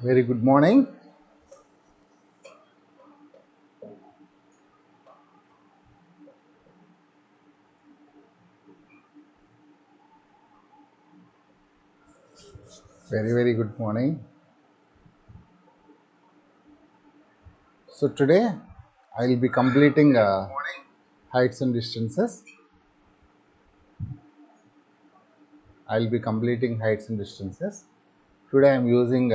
Very good morning. Very good morning. So today I will be completing heights and distances. I will be completing heights and distances. Today I am using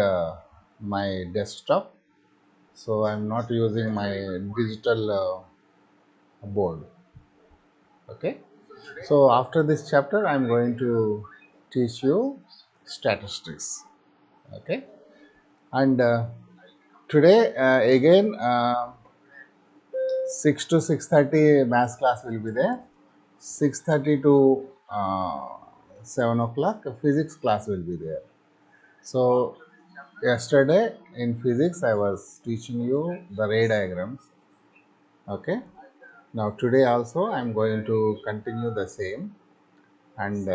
my desktop, so I am not using my digital board. Okay. So after this chapter, I am going to teach you statistics. Okay. And today again 6 to 6:30 maths class will be there. 6:30 to 7 o'clock physics class will be there. So yesterday in physics I was teaching you the ray diagrams. Okay. Now today also I am going to continue the same, and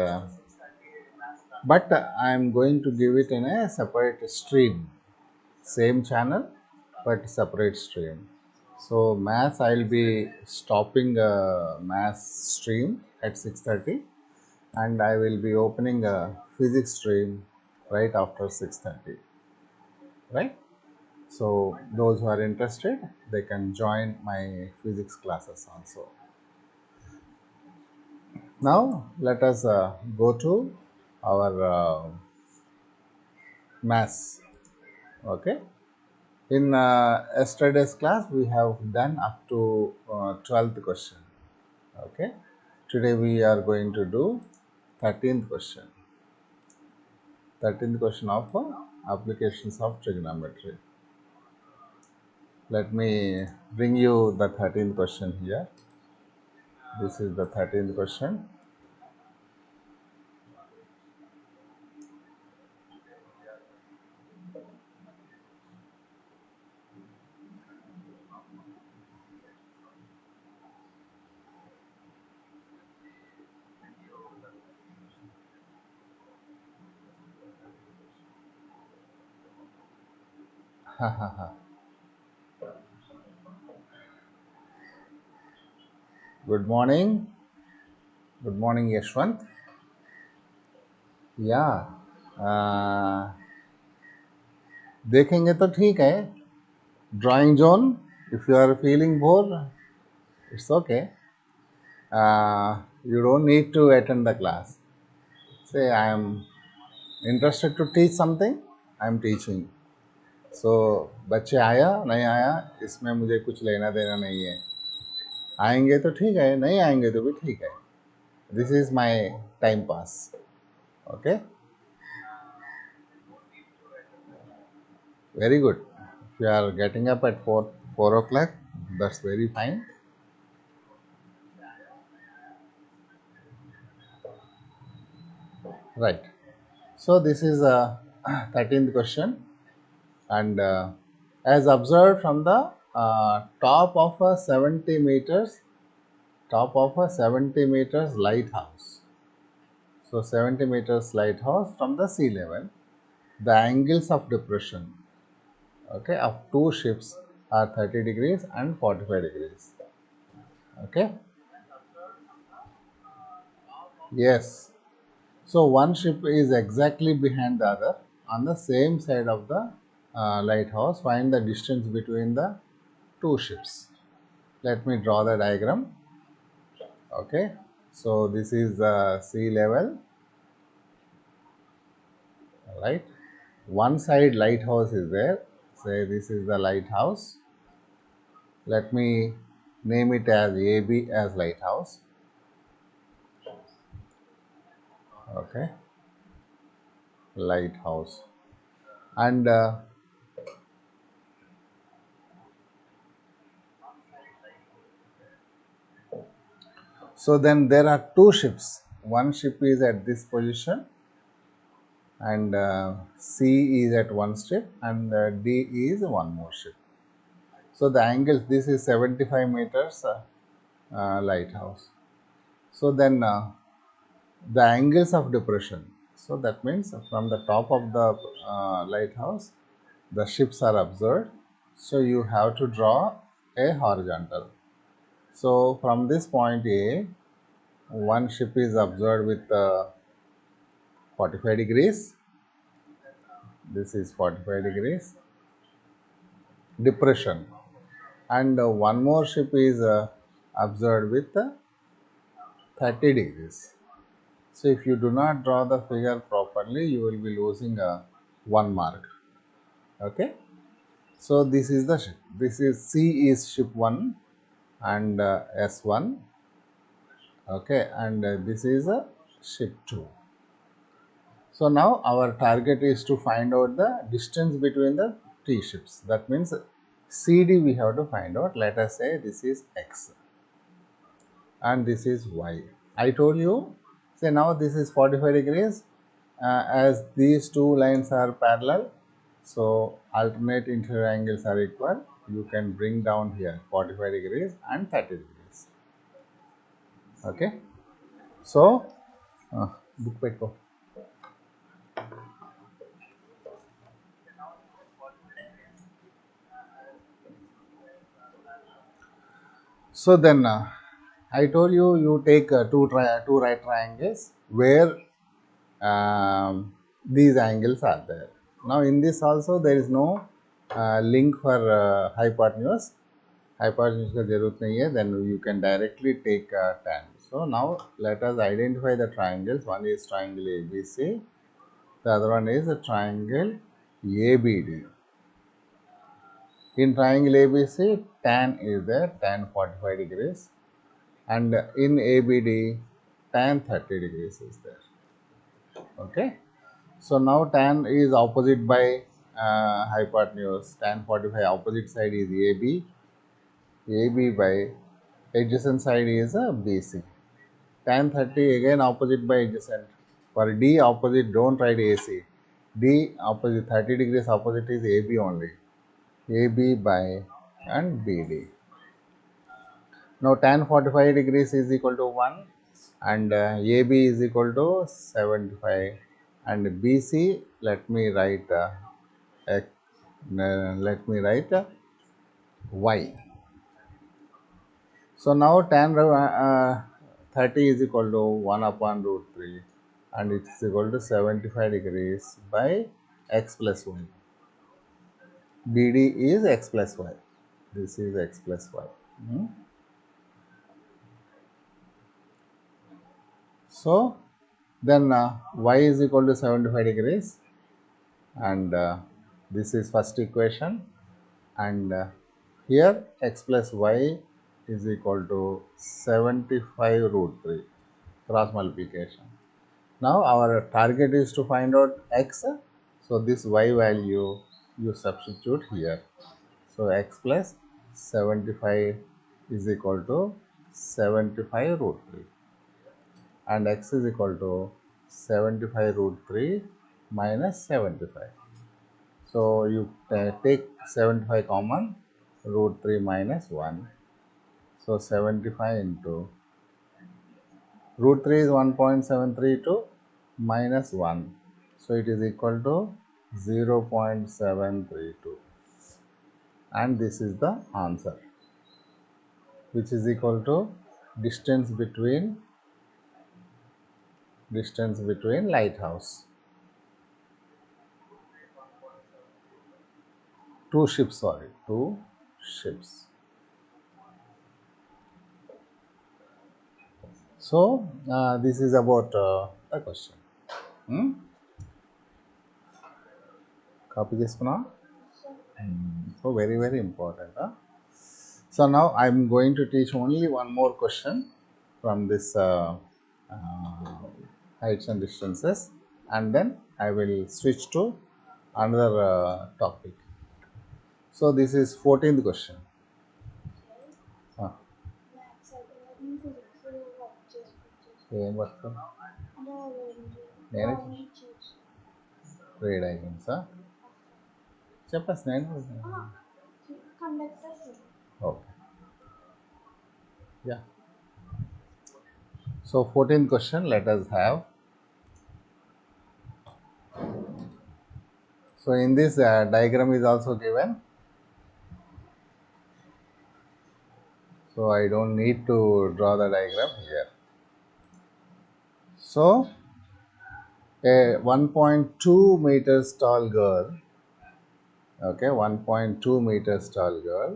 but I am going to give it in a separate stream. Same channel but separate stream. So maths I will be stopping maths stream at 6:30, and I will be opening a physics stream right after 6:30. Right? So those who are interested, they can join my physics classes also. Now let us go to our maths. Okay. In yesterday's class, we have done up to 12th question. Okay. Today we are going to do 13th question. 13th question of applications of trigonometry. Let me bring you the 13th question here. This is the 13th question. Good morning. Good morning, Yashwant. Yeah. देखेंगे तो ठीक है. Drawing zone. If you are feeling bored, it's okay. You don't need to attend the class. Say I am interested to teach something, I am teaching. So बच्चे आया नहीं आया इसमें मुझे कुछ लेना देना नहीं है. आएंगे तो ठीक है, नहीं आएंगे तो भी ठीक है. This is my time pass. Okay. Very good. If you are getting up at 4 o'clock, that's very fine. Right. So this is a 13th question, and as observed from the top of a 70 meters lighthouse. So 70 meters lighthouse from the sea level, the angles of depression, okay, of two ships are 30 degrees and 45 degrees. Okay. Yes. So one ship is exactly behind the other on the same side of the lighthouse. Find the distance between the two ships. Let me draw the diagram. Okay. So this is the sea level, right? One side lighthouse is there. Say this is the lighthouse. Let me name it as AB as lighthouse. Okay. Lighthouse. And So then there are two ships. One ship is at this position, and C is at one ship, and D is one more ship. So the angles, this is 75 meters lighthouse. So then the angles of depression. So that means from the top of the lighthouse, the ships are observed. So you have to draw a horizontal. So from this point A, one ship is observed with 45 degrees. This is 45 degrees depression, and one more ship is observed with 30 degrees. So if you do not draw the figure properly, you will be losing 1 mark. Okay. So this is the ship. This is C is ship 1 and S1. Okay, and this is a ship 2. So now our target is to find out the distance between the T ships. That means CD we have to find out. Let us say this is X and this is Y. I told you, say now this is 45 degrees. As these two lines are parallel, so alternate interior angles are equal. You can bring down here 45 degrees and 30 degrees. Okay. So, book petko. So then I told you, you take two right triangles where these angles are there. Now in this also there is no link for hypotenuse. Hypotenuse का जरूरत नहीं है. Then you can directly take tan. So now let us identify the triangles. One is triangle ABC. The other one is a triangle ABD. In triangle ABC, tan is there, tan 45 degrees, and in ABD, tan 30 degrees is there. Okay. So now tan is opposite by hypotenuse. Tan 45 opposite side is AB. AB by adjacent side is BC. Tan 30 again opposite by adjacent. For D opposite, don't write AC. D opposite 30 degrees opposite is AB only. AB by and BD. Now tan 45 degrees is equal to 1 and AB is equal to 75 and BC, let me write Y. So now tan 30 is equal to 1 upon root 3 and it is equal to 75 degrees by x plus 1. BD is x plus y. This is x plus y. So then y is equal to 75 degrees and this is first equation, and here x plus y is equal to 75 root 3 cross multiplication. Now our target is to find out x, so this y value you substitute here. So x plus 75 is equal to 75 root 3 and x is equal to 75 root 3 minus 75. So you take 75 common, root 3 minus 1. So 75 into root 3 is 1.732 minus 1. So it is equal to 0.732. And this is the answer, which is equal to distance between lighthouse. Two ships. So this is about the question. Copy this one. So very important. So now I am going to teach only one more question from this heights and distances, and then I will switch to another topic. So this is 14th question. ఏం పట్టుకో నేను three డైగ్రామ్సా చెప్పేసి నేను okay yeah. So 14th question, let us have. So in this diagram is also given. So I don't need to draw the diagram here. So a 1.2 meters tall girl, okay, 1.2 meters tall girl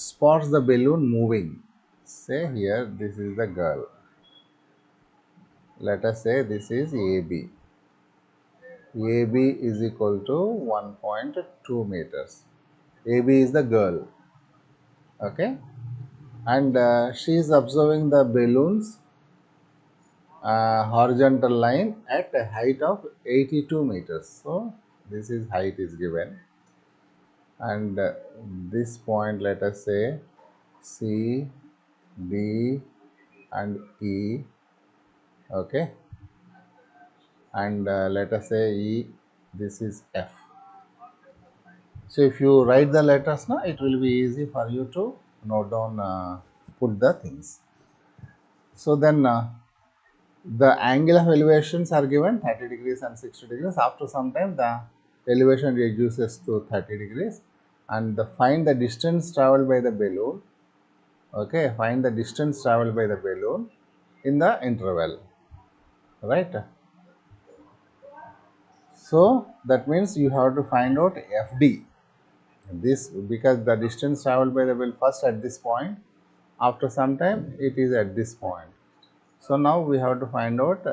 spots the balloon moving. Say here, this is the girl. Let us say this is AB. AB is equal to 1.2 meters. AB is the girl, okay, and she is observing the balloons horizontal line at a height of 82 meters. So this is height is given, and this point, let us say C, D and E, okay, and let us say E, this is F. So if you write the letters now, it will be easy for you to note down, put the things. So then the angle of elevations are given 30 degrees and 60 degrees. After some time, the elevation reduces to 30 degrees, and find the distance traveled by the balloon. Okay, find the distance traveled by the balloon in the interval, right? So that means you have to find out FD. This, because the distance traveled by the balloon first at this point, after some time it is at this point. So now we have to find out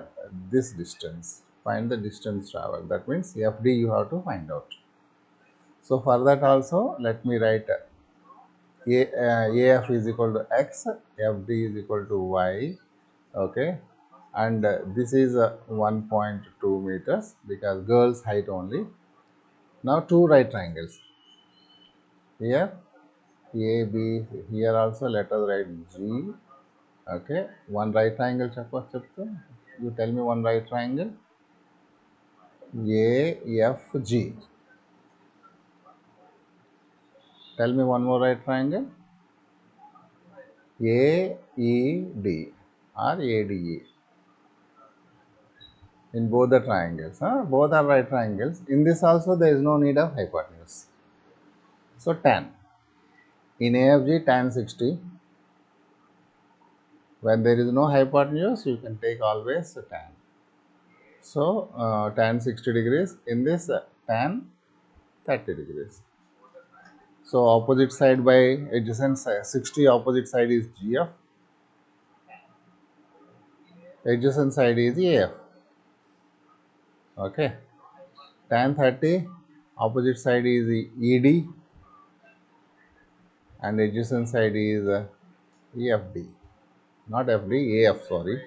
this distance. Find the distance traveled. That means FD you have to find out. So for that also, let me write AF is equal to X, FD is equal to Y. Okay, and this is 1.2 meters because girl's height only. Now two right triangles. Here AB, here also let us write G. Okay, one right triangle chapter. You tell me one right triangle. AFG. Tell me one more right triangle. AED or ADE. In both the triangles, both are right triangles. In this also there is no need of hypotenuse. So tan. In AFG, tan 60. When there is no hypotenuse, you can take always tan. So tan 60 degrees. In this tan 30 degrees. So opposite side by adjacent side, 60 opposite side is GF. Adjacent side is AF. Okay. Tan 30 opposite side is ED and adjacent side is EFD. Not FD, AF, sorry.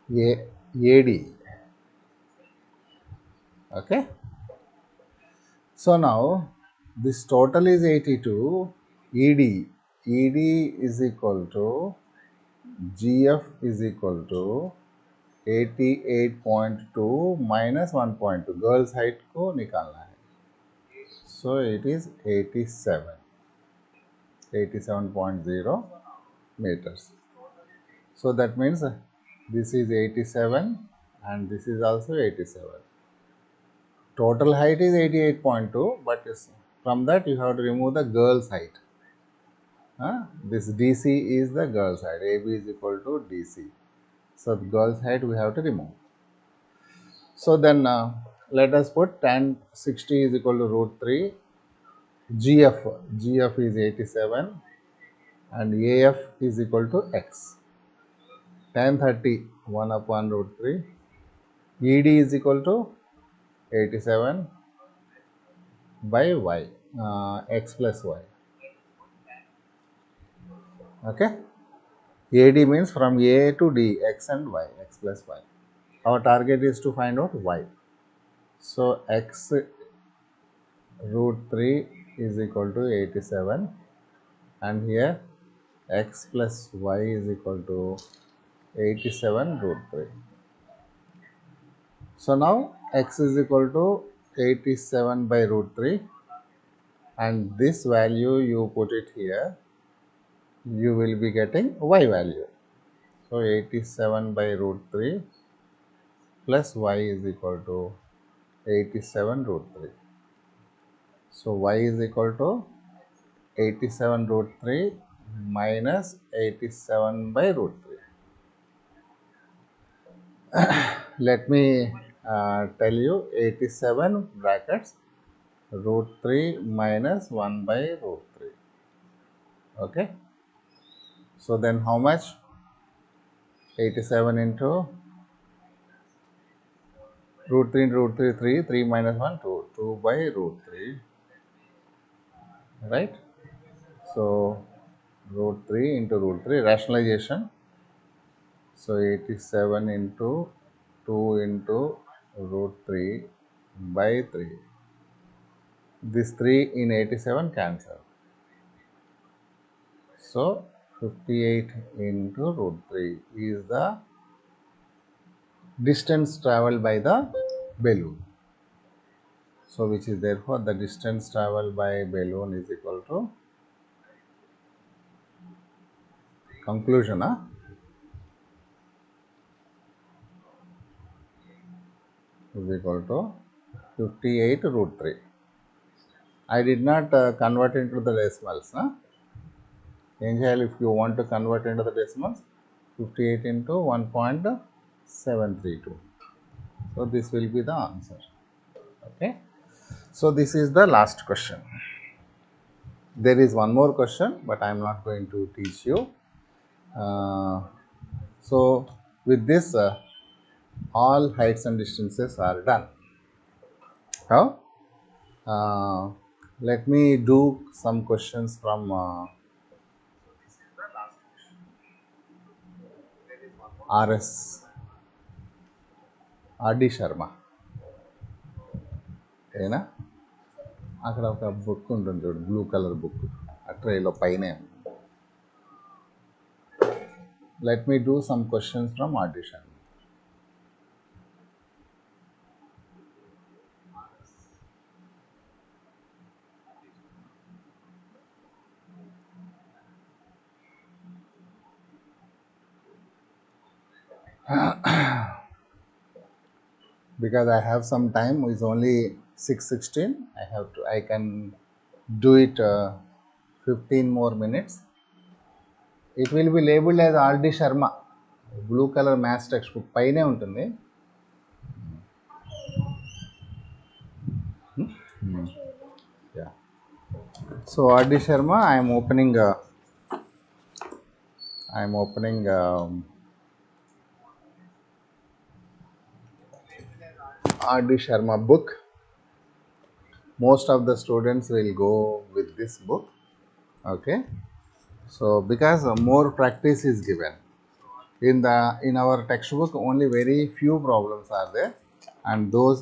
AD. Okay. So now this total is 82. ED is equal to GF is equal to 88.2 minus 1.2. Girls height को निकालना है. So it is 87.0 meters. So that means this is 87 and this is also 87. Total height is 88.2, but from that you have to remove the girl's height. This DC is the girl's height. AB is equal to DC. So the girl's height we have to remove. So then let us put tan 60 is equal to root 3. GF is 87 and AF is equal to X. Tan 30 1 upon root 3. ED is equal to 87 by Y, X plus Y. Okay. AD means from A to D, X and Y, X plus Y. Our target is to find out Y. So X root 3 is equal to 87, and here x plus y is equal to 87 root 3. So now x is equal to 87 by root 3, and this value you put it here, you will be getting y value. So 87 by root 3 plus y is equal to 87 root 3. So y is equal to 87 root 3 minus 87 by root 3. Let me tell you, 87 brackets root 3 minus 1 by root 3. Okay. So then how much? 87 into root 3 into root 3, 3, 3 minus 1, 2, 2 by root 3, right? So root 3 into root 3, rationalization. So 87 into 2 into root 3 by 3. This 3 in 87 cancel. So 58 into root 3 is the distance traveled by the balloon. So which is therefore the distance traveled by balloon is equal to conclusion is equal to 58 root 3. I did not convert into the decimals. If you want to convert into the decimals, 58 into 1.732. So this will be the answer. Okay. So this is the last question. There is one more question, but I am not going to teach you. So with this, all heights and distances are done. How? Let me do some questions from RS RD Sharma. ఏనా అక్కడ ఒక book ఉంటుంది చూడు, blue colour book ఆ ట్రేలో పైనే. Let me do some questions from RD Sharma. Because I have some time, it's only 6:16. I can do it 15 more minutes. It will be labeled as RD Sharma. Blue color maths textbook పైనే ఉంటుంది. Yeah. So RD Sharma, I am opening RD Sharma book. Most of the students will go with this book. Okay. So because more practice is given. In our textbook, only very few problems are there, and those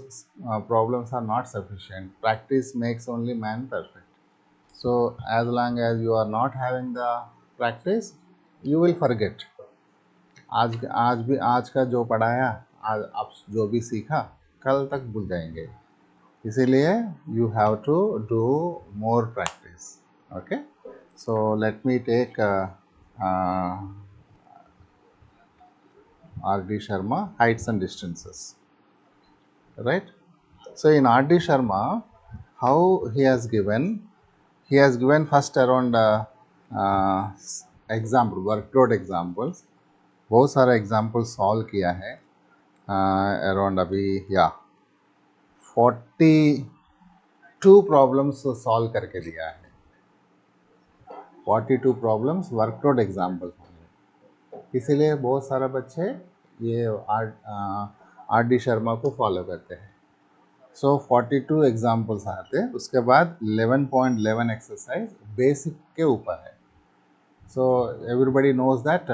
problems are not sufficient. Practice makes only man perfect. So as long as you are not having the practice, you will forget. आज का जो पढ़ाया, आज आप जो भी सीखा, कल तक भूल जाएंगे. इसीलिए you have to do more practice. Okay. So let me take RD Sharma, heights and distances, right? So in RD Sharma, how he has given first around example, workload examples. बहुत सारा एग्जाम्पल सॉल्व किया है. Around अभी 42 problems solve करके दिया है. 42 problems workload examples होंगे. इसीलिए बहुत सारे बच्चे ये RD शर्मा को फॉलो करते हैं. सो 42 एग्जाम्पल्स आते हैं. उसके बाद 11.11 एक्सरसाइज बेसिक के ऊपर है. So everybody knows that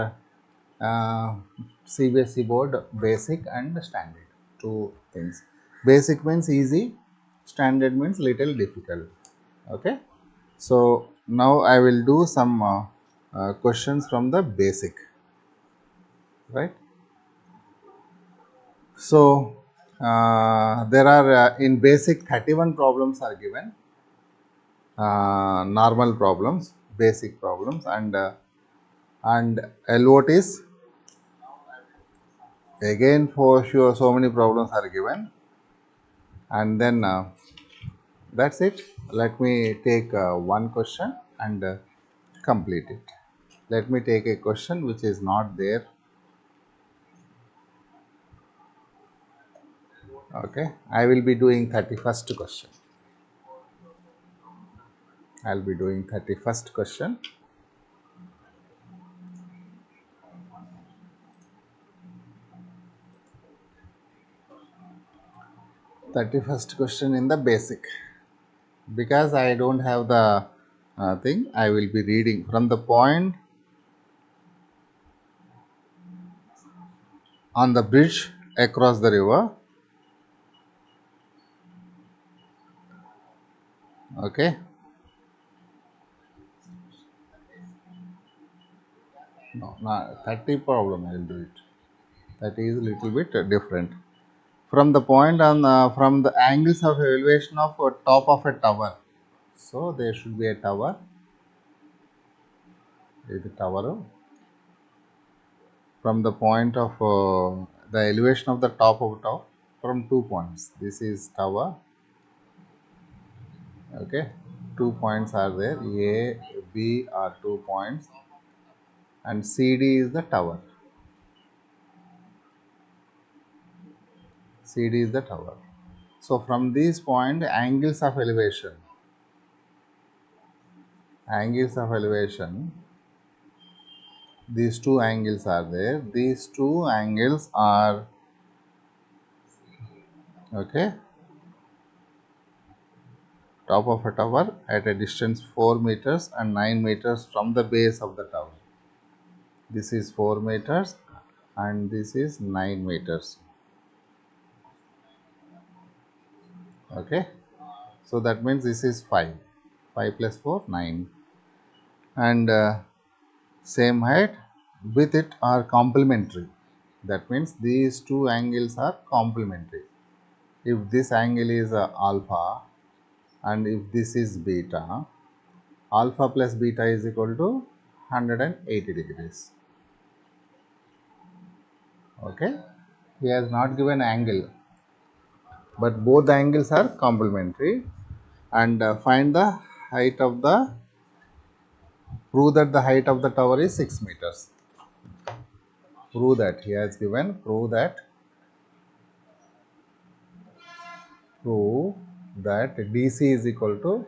CBSE board, basic and standard, two things. Basic means easy, standard means little difficult. Okay. So now I will do some questions from the basic, right? So there are in basic 31 problems are given, normal problems, basic problems, and LOT is again for sure so many problems are given, and then that's it. Let me take one question and complete it. Let me take a question which is not there. Okay, I will be doing 31st question. I'll be doing 31st question. 31st question in the basic. Because I don't have the thing, I will be reading from the point on the bridge across the river. Okay, no, not 30 problem. I will do it. That is a little bit different. From the point on from the angles of elevation of top of a tower. So there should be a tower. Is the tower from the point of the elevation of the top of tower from 2 points. This is tower. Okay, 2 points are there. A, B are 2 points, and CD is the tower. CD is the tower. So from this point, angles of elevation, these two angles are there. These two angles are okay. Top of a tower at a distance 4 meters and 9 meters from the base of the tower. This is 4 meters and this is 9 meters. Okay. So that means this is 5. 5 plus 4, 9. And same height with it are complementary. That means these two angles are complementary. If this angle is alpha and if this is beta, alpha plus beta is equal to 180 degrees. Okay, he has not given angle, but both angles are complementary. And find the height of the, prove that the height of the tower is 6 meters. Prove that he has given, prove that DC is equal to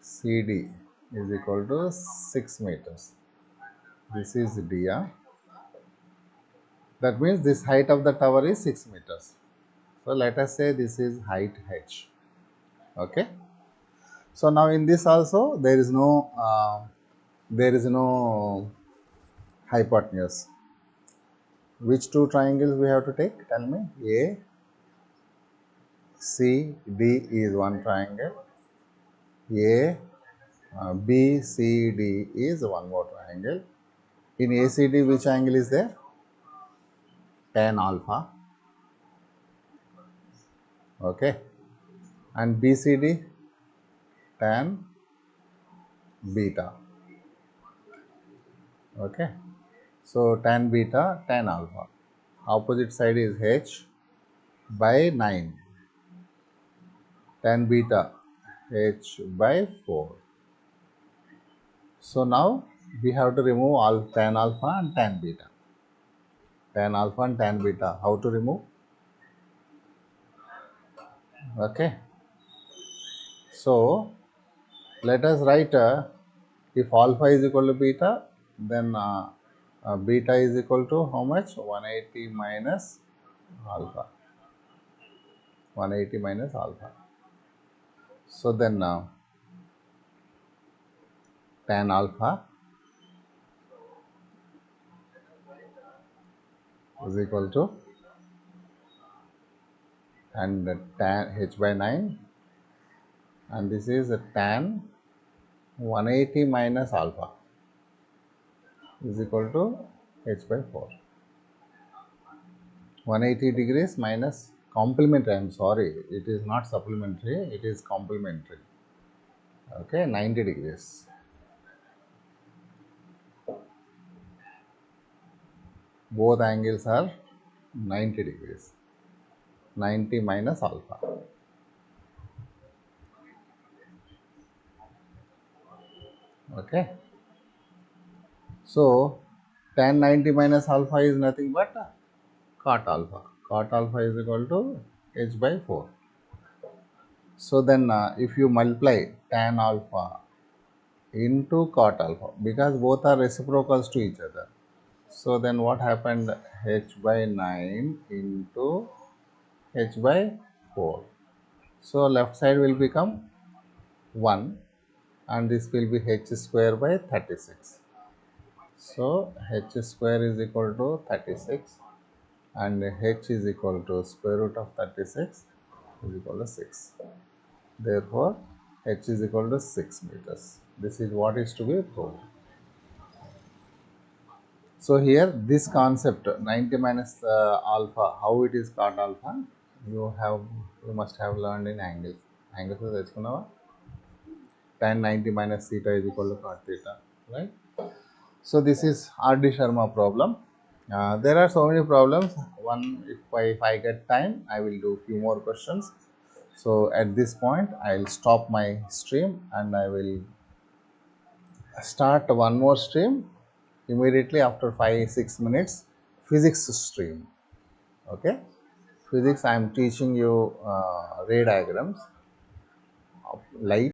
CD is equal to 6 meters. This is dia. That means this height of the tower is 6 meters. So let us say this is height h. Okay. So now in this also there is no hypotenuse. Which two triangles we have to take? Tell me. A, C, D is one triangle. A, B, C, D is one more triangle. In ACD, which angle is there? Tan alpha. Okay. And BCD, tan beta. Okay. So tan beta, tan alpha. Opposite side is H by 9. Tan beta, H by 4. So now we have to remove all tan alpha and tan beta. Tan alpha and tan beta. How to remove? Okay. So let us write if alpha is equal to beta, then beta is equal to how much? 180 minus alpha. 180 minus alpha. So then tan alpha is equal to, and tan h by 9 and this is a tan 180 minus alpha is equal to h by 4. 180 degrees minus complementary, I am sorry, it is not supplementary, it is complementary. Okay, 90 degrees. Both angles are 90 degrees. 90 minus alpha. Okay. So tan 90 minus alpha is nothing but cot alpha. Cot alpha is equal to h by 4. So then if you multiply tan alpha into cot alpha, because both are reciprocals to each other. So then what happened? H by 9 into h by 4. So left side will become 1 and this will be h square by 36. So h square is equal to 36 and h is equal to square root of 36 is equal to 6. Therefore, h is equal to 6 meters. This is what is to be proved. So here this concept 90 minus alpha, how it is cot alpha, you must have learned in angles. Angles is తెలుసుకున్నావా? Tan 90 minus theta is equal to cot theta, right? So this is R.D. Sharma problem. There are so many problems. If I get time, I will do few more questions. So at this point, I will stop my stream and I will start one more stream immediately after 5-6 minutes. Physics stream. Okay. Physics. I am teaching you ray diagrams of light.